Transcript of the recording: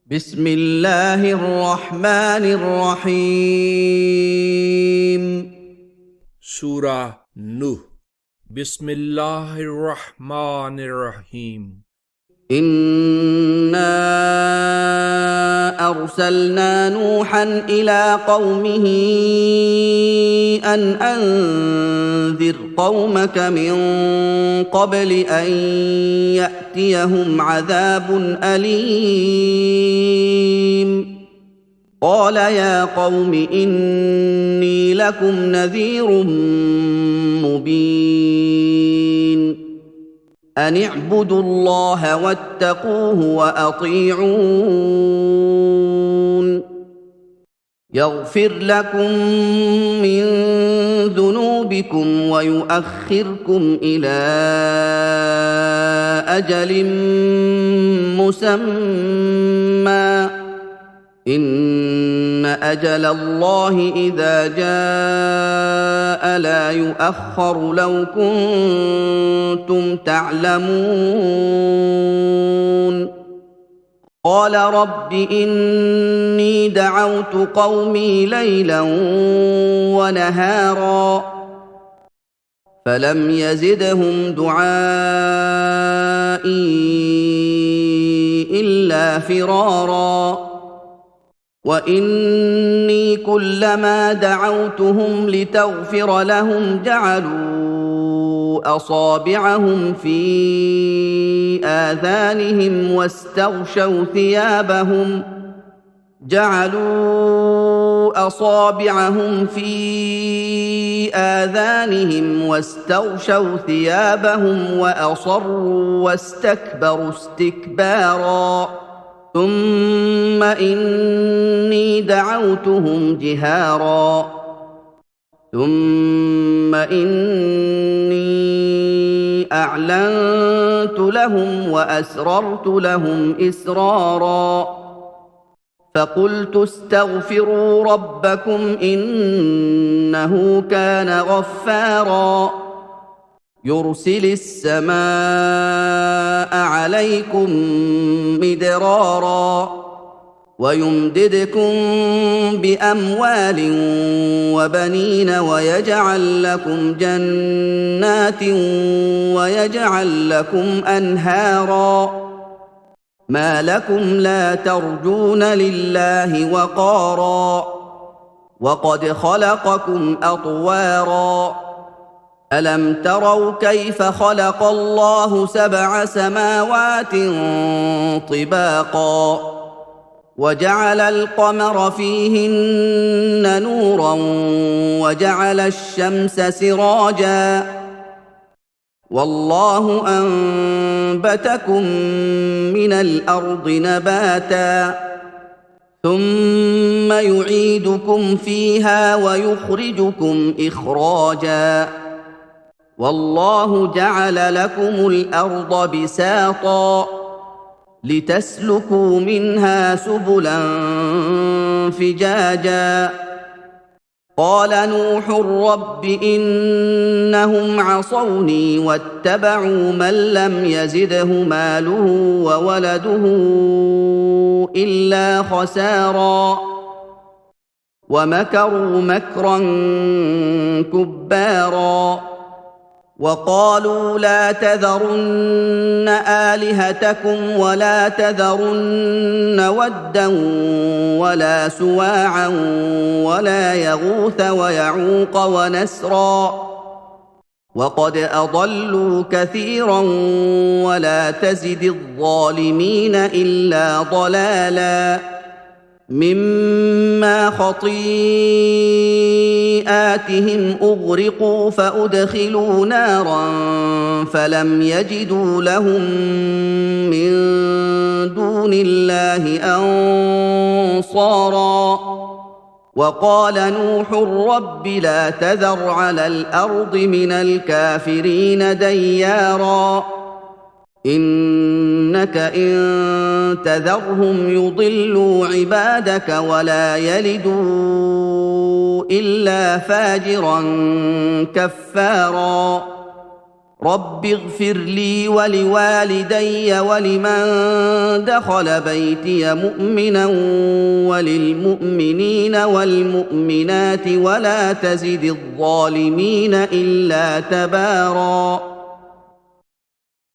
بسم الله الرحمن الرحيم. Surah Nuh. Bismillahirrahmanirrahim. إنا أرسلنا نوحا إلى قومه أن أنذر قومك من قبل أن يأتيهم عذاب أليم. قال يا قوم إني لكم نذير مبين أن اعبدوا الله واتقوه وأطيعون يغفر لكم من ذنوبكم ويؤخركم إلى أجل مسمى إن أجل الله إذا جاء لا يؤخر لو كنتم تعلمون. قال رب إني دعوت قومي ليلا ونهارا فلم يزدهم دعائي إلا فرارا وإني كلما دعوتهم لتغفر لهم جعلوا أصابعهم في آذانهم واستغشوا ثيابهم وأصروا واستكبروا استكبارا. ثم إني دعوتهم جهارا ثم إني أعلنت لهم وأسررت لهم إسرارا فقلت استغفروا ربكم إنه كان غفارا يرسل السماء عليكم مدرارا ويمددكم بأموال وبنين ويجعل لكم جنات ويجعل لكم أنهارا. ما لكم لا ترجون لله وقارا وقد خلقكم أطوارا. ألم تروا كيف خلق الله 7 سماوات طباقا وجعل القمر فيهن نورا وجعل الشمس سراجا والله أنبتكم من الأرض نباتا ثم يعيدكم فيها ويخرجكم إخراجا والله جعل لكم الأرض بساطا لتسلكوا منها سبلا فجاجا. قال نوح رب إنهم عصوني واتبعوا من لم يزده ماله وولده إلا خسارا ومكروا مكرا كبارا وقالوا لا تذرن آلهتكم ولا تذرن ودا ولا سواعا ولا يغوث ويعوق ونسرا وقد أضلوا كثيرا ولا تزد الظالمين إلا ضلالا. مما خطيئاتهم أغرقوا فأدخلوا نارا فلم يجدوا لهم من دون الله أنصارا. وقال نوح رب لا تذر على الأرض من الكافرين ديارا إنك إن تذرهم يضلوا عبادك ولا يلدوا إلا فاجرا كفارا. رب اغفر لي ولوالدي ولمن دخل بيتي مؤمنا وللمؤمنين والمؤمنات ولا تزد الظالمين إلا تباراً